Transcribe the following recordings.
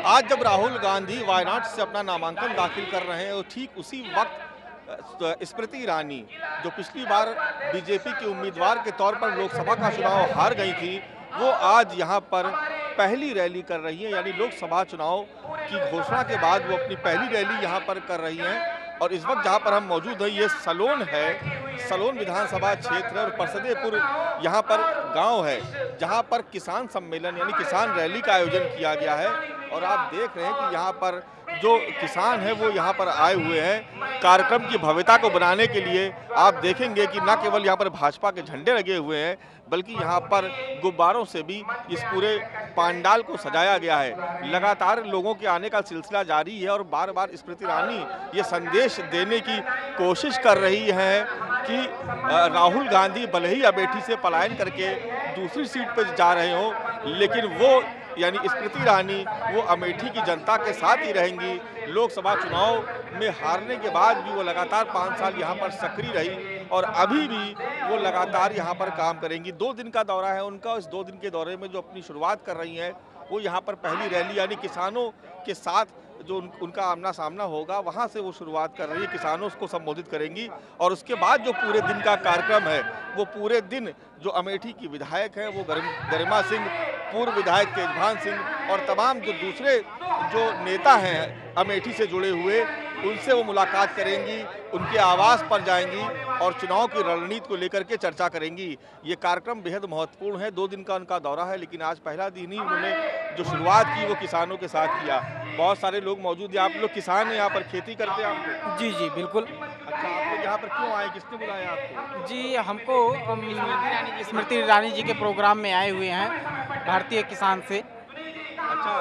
आज जब राहुल गांधी वायनाड से अपना नामांकन दाखिल कर रहे हैं और ठीक उसी वक्त स्मृति ईरानी जो पिछली बार बीजेपी की उम्मीदवार के तौर पर लोकसभा का चुनाव हार गई थी, वो आज यहां पर पहली रैली कर रही हैं। यानी लोकसभा चुनाव की घोषणा के बाद वो अपनी पहली रैली यहां पर कर रही हैं। और इस वक्त जहां पर हम मौजूद हैं ये सलोन है, सलोन विधानसभा क्षेत्र और परसदेपुर यहाँ पर गांव है जहां पर किसान सम्मेलन यानी किसान रैली का आयोजन किया गया है। और आप देख रहे हैं कि यहाँ पर जो किसान है वो यहाँ पर आए हुए हैं कार्यक्रम की भव्यता को बनाने के लिए। आप देखेंगे कि न केवल यहाँ पर भाजपा के झंडे लगे हुए हैं बल्कि यहाँ पर गुब्बारों से भी इस पूरे पंडाल को सजाया गया है। लगातार लोगों के आने का सिलसिला जारी है और बार बार स्मृति ईरानी ये संदेश देने की कोशिश कर रही है कि राहुल गांधी भले ही अमेठी से पलायन करके दूसरी सीट पर जा रहे हों, लेकिन वो यानी स्मृति ईरानी वो अमेठी की जनता के साथ ही रहेंगी। लोकसभा चुनाव में हारने के बाद भी वो लगातार 5 साल यहाँ पर सक्रिय रही और अभी भी वो लगातार यहाँ पर काम करेंगी। 2 दिन का दौरा है उनका। इस 2 दिन के दौरे में जो अपनी शुरुआत कर रही हैं वो यहाँ पर पहली रैली यानी किसानों के साथ जो उनका आमना सामना होगा वहाँ से वो शुरुआत कर रही है। किसानों को संबोधित करेंगी और उसके बाद जो पूरे दिन का कार्यक्रम है वो पूरे दिन जो अमेठी की विधायक हैं वो गरिमा सिंह, पूर्व विधायक तेजभान सिंह और तमाम जो दूसरे जो नेता हैं अमेठी से जुड़े हुए उनसे वो मुलाकात करेंगी, उनके आवास पर जाएंगी और चुनाव की रणनीति को लेकर के चर्चा करेंगी। ये कार्यक्रम बेहद महत्वपूर्ण है। 2 दिन का उनका दौरा है लेकिन आज पहला दिन ही उन्होंने जो शुरुआत की वो किसानों के साथ किया। बहुत सारे लोग मौजूद हैं। आप लोग किसान हैं, यहाँ पर खेती करते हैं आप? जी जी बिल्कुल। अच्छा, आप लोग यहाँ पर क्यों आए, किसने बुलाया आपको? जी हमको स्मृति ईरानी जी के प्रोग्राम में आए हुए हैं भारतीय किसान से। अच्छा,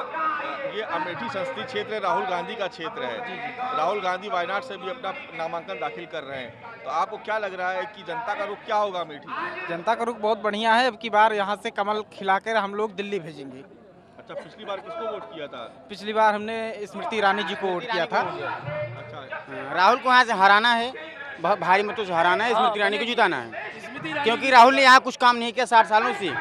ये अमेठी संसदीय क्षेत्र राहुल गांधी का क्षेत्र है। राहुल गांधी वायनाड से भी अपना नामांकन दाखिल कर रहे हैं, तो आपको क्या लग रहा है कि जनता का रुख क्या होगा अमेठी? जनता का रुख बहुत बढ़िया है। अब की बार यहाँ से कमल खिलाकर हम लोग दिल्ली भेजेंगे। अच्छा, पिछली बार किसको वोट किया था? पिछली बार हमने स्मृति ईरानी जी को वोट किया था। अच्छा, राहुल को यहाँ से हराना है, बहुत भारी मतों से हराना है, स्मृति ईरानी को जिताना है। क्योंकि राहुल ने यहाँ कुछ काम नहीं किया 60 सालों से।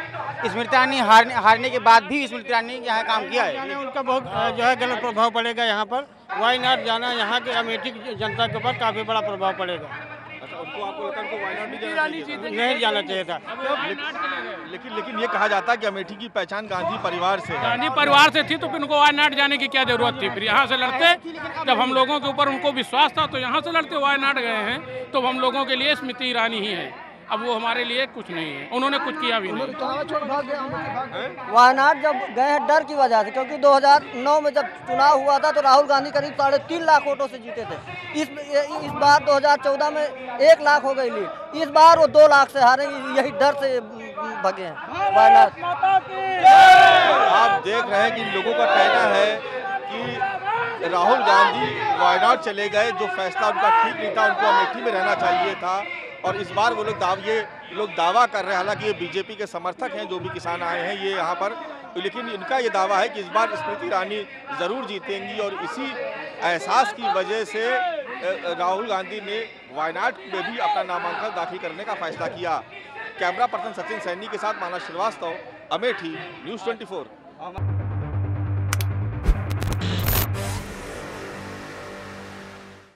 स्मृति ईरानी हारने के बाद भी स्मृति ईरानी ने यहाँ काम किया है। उनका बहुत जो है गलत प्रभाव पड़ेगा यहाँ पर। वायनाड जाना यहाँ के अमेठी की जनता के ऊपर काफी बड़ा प्रभाव पड़ेगा। अच्छा, उनको आपको लगता है उनको वायनाड नहीं जाना चाहिए था। लेकिन ये कहा जाता है कि अमेठी की पहचान गांधी परिवार से है। गांधी परिवार से थी तो फिर उनको वायनाड जाने की क्या जरूरत थी? फिर यहाँ से लड़ते, जब हम लोगों के ऊपर उनको विश्वास था तो यहाँ से लड़ते। वायनाड गए हैं तो हम लोगों के लिए स्मृति ईरानी ही है। अब वो हमारे लिए कुछ नहीं है, उन्होंने कुछ किया भी नहीं। वायनाड जब गए हैं डर की वजह से, क्योंकि 2009 में जब चुनाव हुआ था तो राहुल गांधी करीब 3.5 लाख वोटों से जीते थे। इस बार 2014 में 1 लाख हो गई लीड। इस बार वो 2 लाख से हारेंगे, यही डर से भगे हैं वायनाड। आप देख रहे हैं कि लोगों का कहना है कि राहुल गांधी वायनाड चले गए, जो फैसला उनका ठीक नहीं था, उनको अमेठी में रहना चाहिए था। और इस बार वो लोग दावा कर रहे हैं, हालांकि ये बीजेपी के समर्थक हैं जो भी किसान आए हैं ये यहाँ पर, लेकिन इनका ये दावा है कि इस बार स्मृति ईरानी ज़रूर जीतेंगी। और इसी एहसास की वजह से राहुल गांधी ने वायनाड में भी अपना नामांकन दाखिल करने का फैसला किया। कैमरा पर्सन सचिन सैनी के साथ मानस श्रीवास्तव, अमेठी, न्यूज़ 24।